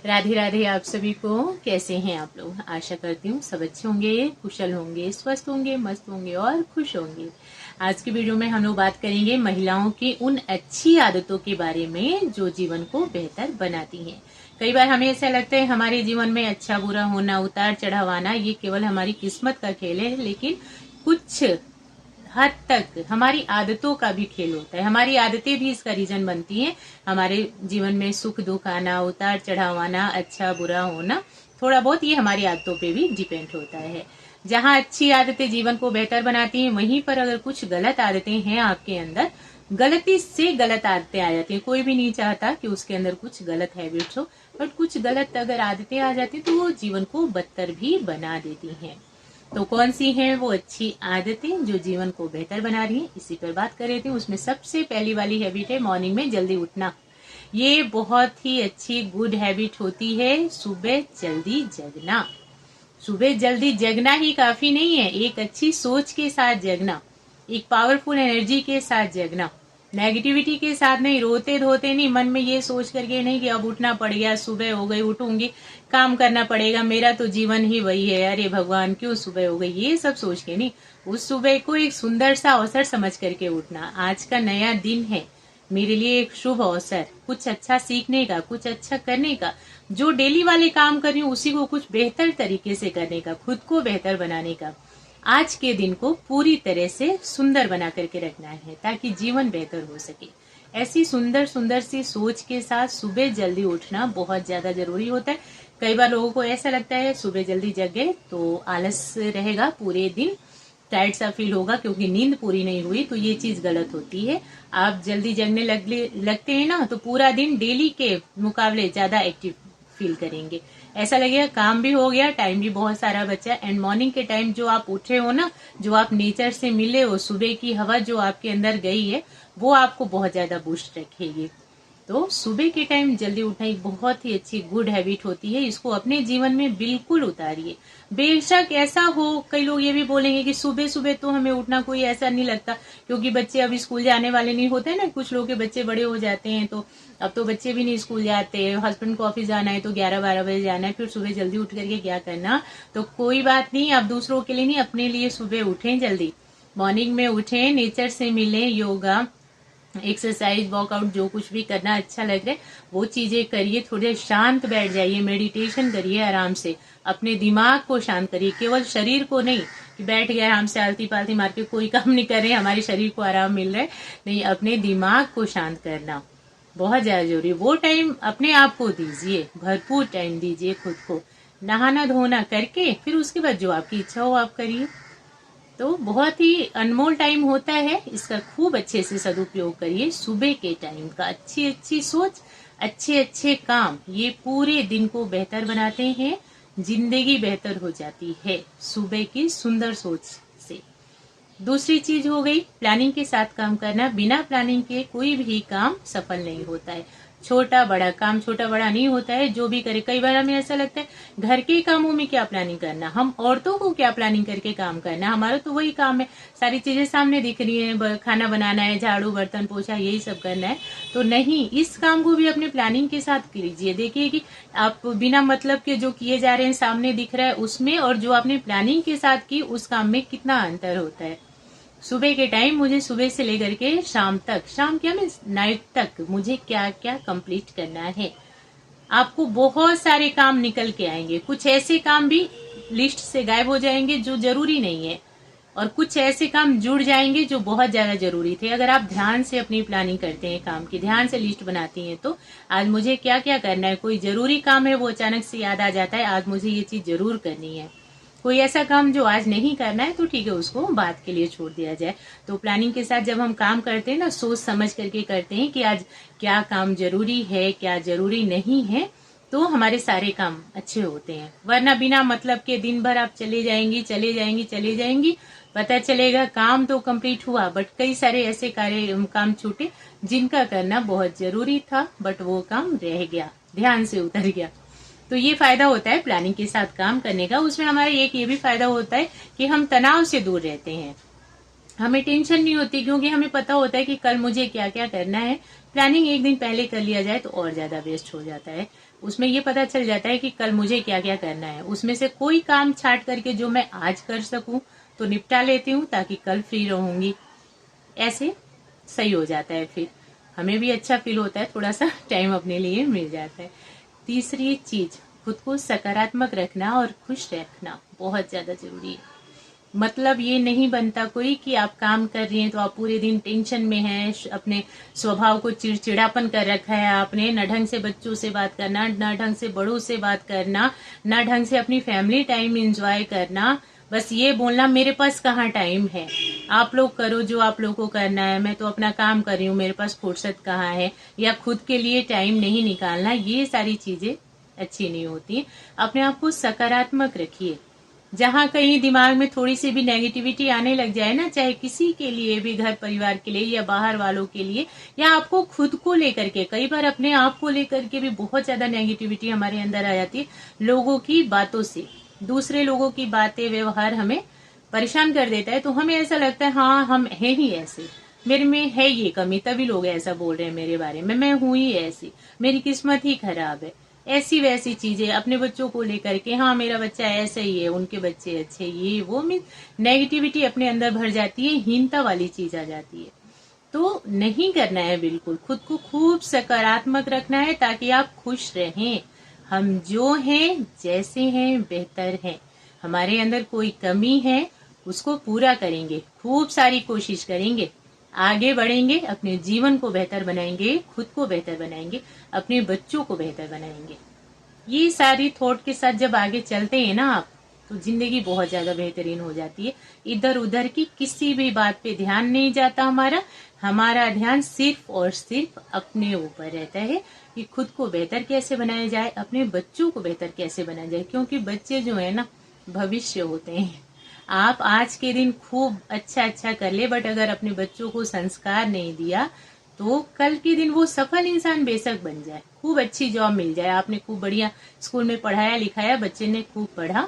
राधे राधे आप सभी को। कैसे हैं आप लोग? आशा करती हूँ सब अच्छे होंगे, कुशल होंगे, स्वस्थ होंगे, मस्त होंगे और खुश होंगे। आज की वीडियो में हम लोग बात करेंगे महिलाओं की उन अच्छी आदतों के बारे में जो जीवन को बेहतर बनाती हैं। कई बार हमें ऐसा लगता है हमारे जीवन में अच्छा बुरा होना, उतार चढ़ाव आना ये केवल हमारी किस्मत का खेल है, लेकिन कुछ हद तक हमारी आदतों का भी खेल होता है। हमारी आदतें भी इसका रीजन बनती हैं। हमारे जीवन में सुख दुख आना, उतार चढ़ाव आना, अच्छा बुरा होना, थोड़ा बहुत ये हमारी आदतों पे भी डिपेंड होता है। जहाँ अच्छी आदतें जीवन को बेहतर बनाती हैं, वहीं पर अगर कुछ गलत आदतें हैं आपके अंदर, गलती से गलत आदतें आ जाती हैं। कोई भी नहीं चाहता कि उसके अंदर कुछ गलत हैबिट्स हो, बट कुछ गलत अगर आदतें आ जाती तो वो जीवन को बदतर भी बना देती हैं। तो कौन सी हैं वो अच्छी आदतें जो जीवन को बेहतर बना रही हैं, इसी पर बात कर रहे थे। उसमें सबसे पहली वाली हैबिट है मॉर्निंग में जल्दी उठना। ये बहुत ही अच्छी गुड हैबिट होती है, सुबह जल्दी जगना। सुबह जल्दी जगना ही काफी नहीं है, एक अच्छी सोच के साथ जगना, एक पावरफुल एनर्जी के साथ जगना, नेगेटिविटी के साथ नहीं, रोते धोते नहीं, मन में ये सोच करके नहीं कि अब उठना पड़ गया, सुबह हो गई, उठूंगी, काम करना पड़ेगा, मेरा तो जीवन ही वही है, अरे भगवान क्यों सुबह हो गई, ये सब सोच के नहीं। उस सुबह को एक सुंदर सा अवसर समझ करके उठना। आज का नया दिन है, मेरे लिए एक शुभ अवसर, कुछ अच्छा सीखने का, कुछ अच्छा करने का, जो डेली वाले काम कर रही हूँ उसी को कुछ बेहतर तरीके से करने का, खुद को बेहतर बनाने का। आज के दिन को पूरी तरह से सुंदर बना करके रखना है ताकि जीवन बेहतर हो सके। ऐसी सुंदर सुंदर सी सोच के साथ सुबह जल्दी उठना बहुत ज्यादा जरूरी होता है। कई बार लोगों को ऐसा लगता है सुबह जल्दी जग गए तो आलस रहेगा, पूरे दिन टायर्ड सा फील होगा क्योंकि नींद पूरी नहीं हुई, तो ये चीज गलत होती है। आप जल्दी जगने लगते हैं ना तो पूरा दिन डेली के मुकाबले ज्यादा एक्टिव फील करेंगे। ऐसा लगेगा काम भी हो गया, टाइम भी बहुत सारा बचा। एंड मॉर्निंग के टाइम जो आप उठे हो ना, जो आप नेचर से मिले हो, सुबह की हवा जो आपके अंदर गई है वो आपको बहुत ज्यादा बूस्ट रखेगी। तो सुबह के टाइम जल्दी उठना एक बहुत ही अच्छी गुड हैबिट होती है, इसको अपने जीवन में बिल्कुल उतारिए। बेशक ऐसा हो, कई लोग ये भी बोलेंगे कि सुबह सुबह तो हमें उठना कोई ऐसा नहीं लगता क्योंकि बच्चे अभी स्कूल जाने वाले नहीं होते ना, कुछ लोग के बच्चे बड़े हो जाते हैं, तो अब तो बच्चे भी नहीं स्कूल जाते, हस्बैंड को ऑफिस जाना है तो 11-12 बजे जाना है, फिर सुबह जल्दी उठ करके क्या करना। तो कोई बात नहीं, आप दूसरों के लिए नहीं, अपने लिए सुबह उठें, जल्दी मॉर्निंग में उठें, नेचर से मिलें, योगा एक्सरसाइज वर्कआउट जो कुछ भी करना अच्छा लग रहा है वो चीजें करिए। थोड़े शांत बैठ जाइए, मेडिटेशन करिए, आराम से अपने दिमाग को शांत करिए, केवल शरीर को नहीं कि बैठ गए आराम से आलती पालती मार के कोई काम नहीं कर रहे, हमारे शरीर को आराम मिल रहा है, नहीं, अपने दिमाग को शांत करना बहुत ज्यादा जरूरी। वो टाइम अपने आप को दीजिए, भरपूर टाइम दीजिए खुद को। नहाना धोना करके फिर उसके बाद जो आपकी इच्छा हो आप करिए। तो बहुत ही अनमोल टाइम होता है, इसका खूब अच्छे से सदुपयोग करिए। सुबह के टाइम का अच्छी अच्छी सोच, अच्छे अच्छे काम, ये पूरे दिन को बेहतर बनाते हैं, जिंदगी बेहतर हो जाती है सुबह की सुंदर सोच से। दूसरी चीज हो गई प्लानिंग के साथ काम करना। बिना प्लानिंग के कोई भी काम सफल नहीं होता है। छोटा बड़ा काम छोटा बड़ा नहीं होता है, जो भी करे। कई बार हमें ऐसा लगता है घर के कामों में क्या प्लानिंग करना, हम औरतों को क्या प्लानिंग करके काम करना, हमारा तो वही काम है, सारी चीजें सामने दिख रही है, खाना बनाना है, झाड़ू बर्तन पोछा यही सब करना है। तो नहीं, इस काम को भी अपने प्लानिंग के साथ कीजिए। देखिए कि आप बिना मतलब के जो किए जा रहे हैं सामने दिख रहा है उसमें, और जो आपने प्लानिंग के साथ की उस काम में कितना अंतर होता है। सुबह के टाइम मुझे सुबह से लेकर के शाम तक, शाम क्या मैं नाइट तक, मुझे क्या क्या कंप्लीट करना है। आपको बहुत सारे काम निकल के आएंगे, कुछ ऐसे काम भी लिस्ट से गायब हो जाएंगे जो जरूरी नहीं है, और कुछ ऐसे काम जुड़ जाएंगे जो बहुत ज्यादा जरूरी थे। अगर आप ध्यान से अपनी प्लानिंग करते हैं काम की, ध्यान से लिस्ट बनाती हैं, तो आज मुझे क्या क्या करना है, कोई जरूरी काम है वो अचानक से याद आ जाता है, आज मुझे ये चीज जरूर करनी है। कोई ऐसा काम जो आज नहीं करना है तो ठीक है, उसको बाद के लिए छोड़ दिया जाए। तो प्लानिंग के साथ जब हम काम करते हैं ना, सोच समझ करके करते हैं कि आज क्या काम जरूरी है क्या जरूरी नहीं है, तो हमारे सारे काम अच्छे होते हैं। वरना बिना मतलब के दिन भर आप चले जाएंगी चले जाएंगी चले जाएंगी, पता चलेगा काम तो कंप्लीट हुआ बट कई सारे ऐसे काम छूटे जिनका करना बहुत जरूरी था, बट वो काम रह गया, ध्यान से उतर गया। तो ये फायदा होता है प्लानिंग के साथ काम करने का। उसमें हमारा एक ये भी फायदा होता है कि हम तनाव से दूर रहते हैं। हमें टेंशन नहीं होती, क्योंकि हमें पता होता है कि कल मुझे क्या क्या करना है। प्लानिंग एक दिन पहले कर लिया जाए तो और ज्यादा बेस्ट हो जाता है। उसमें ये पता चल जाता है कि कल मुझे क्या क्या करना है, उसमें से कोई काम छाट करके जो मैं आज कर सकूं तो निपटा लेती हूँ, ताकि कल फ्री रहूंगी। ऐसे सही हो जाता है, फिर हमें भी अच्छा फील होता है, थोड़ा सा टाइम अपने लिए मिल जाता है। तीसरी चीज, खुद को सकारात्मक रखना और खुश रखना बहुत ज्यादा जरूरी है। मतलब ये नहीं बनता कोई कि आप काम कर रही हैं तो आप पूरे दिन टेंशन में हैं, अपने स्वभाव को चिड़चिड़ापन कर रखा है आपने, न ढंग से बच्चों से बात करना, न ढंग से बड़ों से बात करना, न ढंग से अपनी फैमिली टाइम एंजॉय करना, बस ये बोलना मेरे पास कहाँ टाइम है, आप लोग करो जो आप लोग को करना है, मैं तो अपना काम कर रही हूँ, मेरे पास फुर्सत कहाँ है, या खुद के लिए टाइम नहीं निकालना। ये सारी चीजें अच्छी नहीं होती। अपने आप को सकारात्मक रखिए। जहां कहीं दिमाग में थोड़ी सी भी नेगेटिविटी आने लग जाए ना, चाहे किसी के लिए भी, घर परिवार के लिए या बाहर वालों के लिए, या आपको खुद को लेकर के, कई बार अपने आप को लेकर के भी बहुत ज्यादा नेगेटिविटी हमारे अंदर आ जाती है। लोगों की बातों से, दूसरे लोगों की बातें, व्यवहार हमें परेशान कर देता है। तो हमें ऐसा लगता है हाँ हम है ही ऐसे, मेरे में है ये कमी, तभी लोग ऐसा बोल रहे हैं मेरे बारे में, मैं हूं ही ऐसी, मेरी किस्मत ही खराब है। ऐसी वैसी चीजें अपने बच्चों को लेकर के, हाँ मेरा बच्चा ऐसा ही है, उनके बच्चे अच्छे, ये वो, मीन नेगेटिविटी अपने अंदर भर जाती है, हीनता वाली चीज आ जाती है। तो नहीं करना है बिल्कुल, खुद को खूब सकारात्मक रखना है ताकि आप खुश रहें। हम जो हैं, जैसे हैं, बेहतर हैं। हमारे अंदर कोई कमी है उसको पूरा करेंगे, खूब सारी कोशिश करेंगे, आगे बढ़ेंगे, अपने जीवन को बेहतर बनाएंगे, खुद को बेहतर बनाएंगे, अपने बच्चों को बेहतर बनाएंगे। ये सारी थॉट के साथ जब आगे चलते हैं ना आप, तो जिंदगी बहुत ज्यादा बेहतरीन हो जाती है। इधर उधर की किसी भी बात पे ध्यान नहीं जाता हमारा, हमारा ध्यान सिर्फ और सिर्फ अपने ऊपर रहता है कि खुद को बेहतर कैसे बनाया जाए, अपने बच्चों को बेहतर कैसे बनाया जाए। क्योंकि बच्चे जो है ना, भविष्य होते हैं। आप आज के दिन खूब अच्छा अच्छा कर ले, बट अगर अपने बच्चों को संस्कार नहीं दिया तो कल के दिन वो सफल इंसान बेशक बन जाए, खूब अच्छी जॉब मिल जाए, आपने खूब बढ़िया स्कूल में पढ़ाया लिखाया, बच्चे ने खूब पढ़ा,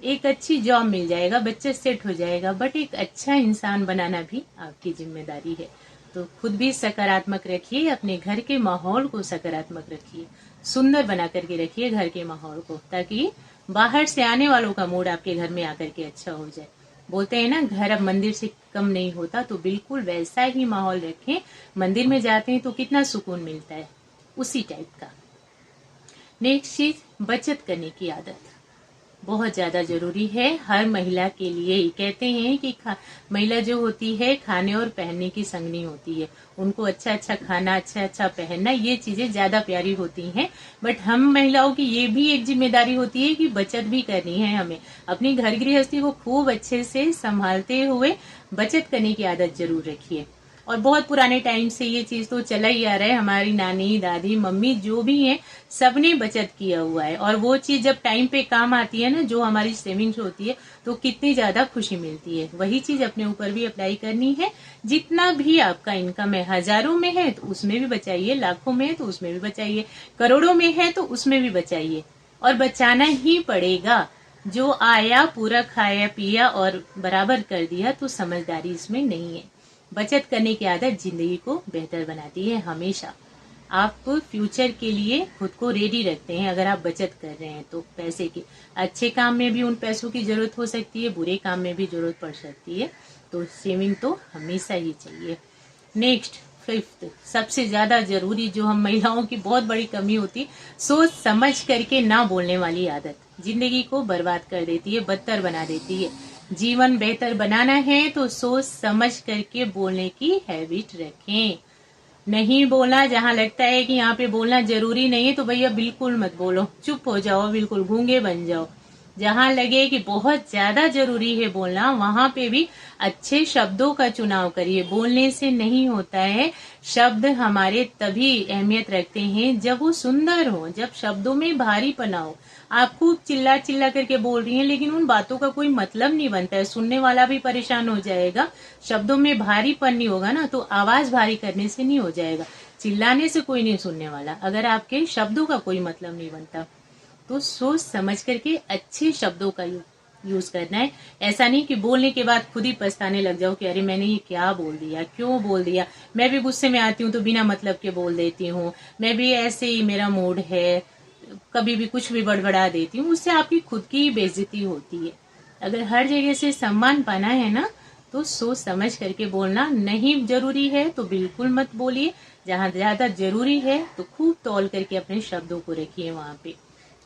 एक अच्छी जॉब मिल जाएगा, बच्चे सेट हो जाएगा, बट एक अच्छा इंसान बनाना भी आपकी जिम्मेदारी है। तो खुद भी सकारात्मक रखिए, अपने घर के माहौल को सकारात्मक रखिए, सुंदर बना करके रखिए घर के माहौल को, ताकि बाहर से आने वालों का मूड आपके घर में आकर के अच्छा हो जाए। बोलते हैं ना, घर अब मंदिर से कम नहीं होता, तो बिल्कुल वैसा ही माहौल रखें। मंदिर में जाते हैं तो कितना सुकून मिलता है, उसी टाइप का। नेक्स्ट चीज, बचत करने की आदत बहुत ज्यादा जरूरी है हर महिला के लिए। कहते हैं कि महिला जो होती है खाने और पहनने की संगनी होती है, उनको अच्छा अच्छा खाना, अच्छा अच्छा पहनना, ये चीजें ज्यादा प्यारी होती हैं। बट हम महिलाओं की ये भी एक जिम्मेदारी होती है कि बचत भी करनी है हमें, अपनी घर गृहस्थी को खूब अच्छे से संभालते हुए बचत करने की आदत जरूर रखिए। और बहुत पुराने टाइम से ये चीज तो चला ही आ रहा है, हमारी नानी दादी मम्मी जो भी हैं सबने बचत किया हुआ है, और वो चीज जब टाइम पे काम आती है ना, जो हमारी सेविंग्स होती है, तो कितनी ज्यादा खुशी मिलती है। वही चीज अपने ऊपर भी अप्लाई करनी है। जितना भी आपका इनकम है, हजारों में है तो उसमें भी बचाइए, लाखों में है तो उसमें भी बचाइए, करोड़ों में है तो उसमें भी बचाइए, और बचाना ही पड़ेगा। जो आया पूरा खाया पिया और बराबर कर दिया तो समझदारी इसमें नहीं है। बचत करने की आदत जिंदगी को बेहतर बनाती है हमेशा। आप फ्यूचर के लिए खुद को रेडी रखते हैं अगर आप बचत कर रहे हैं तो। पैसे की अच्छे काम में भी उन पैसों की जरूरत हो सकती है, बुरे काम में भी जरूरत पड़ सकती है, तो सेविंग तो हमेशा ही चाहिए। नेक्स्ट, फिफ्थ, सबसे ज्यादा जरूरी, जो हम महिलाओं की बहुत बड़ी कमी होती, सोच समझ करके ना बोलने वाली आदत जिंदगी को बर्बाद कर देती है, बदतर बना देती है। जीवन बेहतर बनाना है तो सोच समझ करके बोलने की हैबिट रखें। नहीं बोलना, जहां लगता है कि यहाँ पे बोलना जरूरी नहीं है तो भैया बिल्कुल मत बोलो, चुप हो जाओ, बिल्कुल गूंगे बन जाओ। जहां लगे कि बहुत ज्यादा जरूरी है बोलना, वहां पे भी अच्छे शब्दों का चुनाव करिए। बोलने से नहीं होता है, शब्द हमारे तभी अहमियत रखते हैं जब वो सुंदर हो, जब शब्दों में भारीपना हो। आप खूब चिल्ला चिल्ला करके बोल रही हैं लेकिन उन बातों का कोई मतलब नहीं बनता है, सुनने वाला भी परेशान हो जाएगा। शब्दों में भारीपन नहीं होगा ना, तो आवाज भारी करने से नहीं हो जाएगा, चिल्लाने से कोई नहीं सुनने वाला, अगर आपके शब्दों का कोई मतलब नहीं बनता। तो सोच समझ करके अच्छे शब्दों का यूज करना है। ऐसा नहीं कि बोलने के बाद खुद ही पछताने लग जाओ कि अरे मैंने ये क्या बोल दिया, क्यों बोल दिया। मैं भी गुस्से में आती हूँ तो बिना मतलब के बोल देती हूँ, मैं भी ऐसे ही मेरा मूड है, कभी भी कुछ भी बड़बड़ा देती हूँ, उससे आपकी खुद की ही बेइज्जती होती है। अगर हर जगह से सम्मान पाना है ना तो सोच समझ करके बोलना। नहीं जरूरी है तो बिल्कुल मत बोलिए, जहाँ ज्यादा जरूरी है तो खूब तौल करके अपने शब्दों को रखिए। वहाँ पे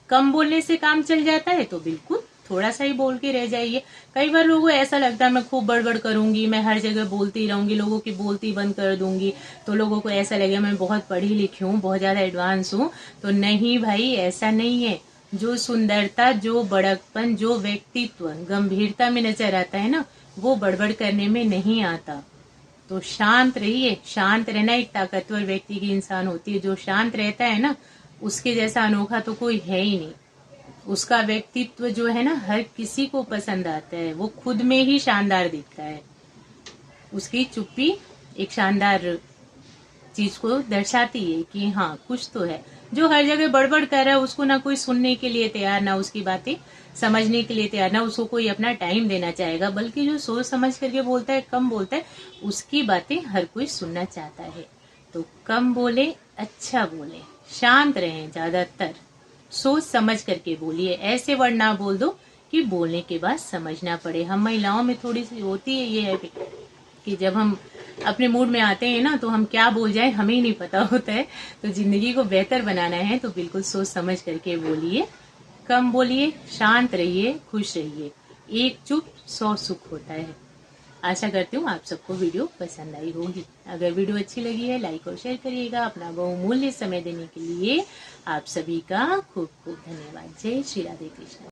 कम बोलने से काम चल जाता है तो बिल्कुल थोड़ा सा ही बोल के रह जाइए। कई बार लोगों को ऐसा लगता है मैं खूब बड़बड़ करूंगी, मैं हर जगह बोलती रहूंगी, लोगों की बोलती बंद कर दूंगी तो लोगों को ऐसा लगेगा मैं बहुत पढ़ी लिखी हूँ, बहुत ज्यादा एडवांस हूँ। तो नहीं भाई, ऐसा नहीं है। जो सुंदरता, जो बड़कपन, जो व्यक्तित्व गंभीरता में नजर आता है ना, वो बड़बड़ करने में नहीं आता। तो शांत रहिए। शांत रहना एक ताकतवर व्यक्ति की इंसान होती है। जो शांत रहता है ना, उसके जैसा अनोखा तो कोई है ही नहीं। उसका व्यक्तित्व जो है ना हर किसी को पसंद आता है, वो खुद में ही शानदार दिखता है। उसकी चुप्पी एक शानदार चीज को दर्शाती है कि हाँ कुछ तो है। जो हर जगह बड़बड़ कर रहा है उसको ना कोई सुनने के लिए तैयार, ना उसकी बातें समझने के लिए तैयार, ना उसको कोई अपना टाइम देना चाहेगा। बल्कि जो सोच समझ करके बोलता है, कम बोलता है, उसकी बातें हर कोई सुनना चाहता है। तो कम बोले, अच्छा बोले, शांत रहें, ज्यादातर सोच समझ करके बोलिए। ऐसे वर्ड ना बोल दो कि बोलने के बाद समझना पड़े। हम महिलाओं में थोड़ी सी होती है ये है कि जब हम अपने मूड में आते हैं ना तो हम क्या बोल जाए हमें ही नहीं पता होता है। तो जिंदगी को बेहतर बनाना है तो बिल्कुल सोच समझ करके बोलिए, कम बोलिए, शांत रहिए, खुश रहिए। एक चुप 100 सुख होता है। आशा करती हूँ आप सबको वीडियो पसंद आई होगी। अगर वीडियो अच्छी लगी है लाइक और शेयर करिएगा। अपना बहुमूल्य समय देने के लिए आप सभी का खूब खूब धन्यवाद। जय श्री राधे कृष्ण।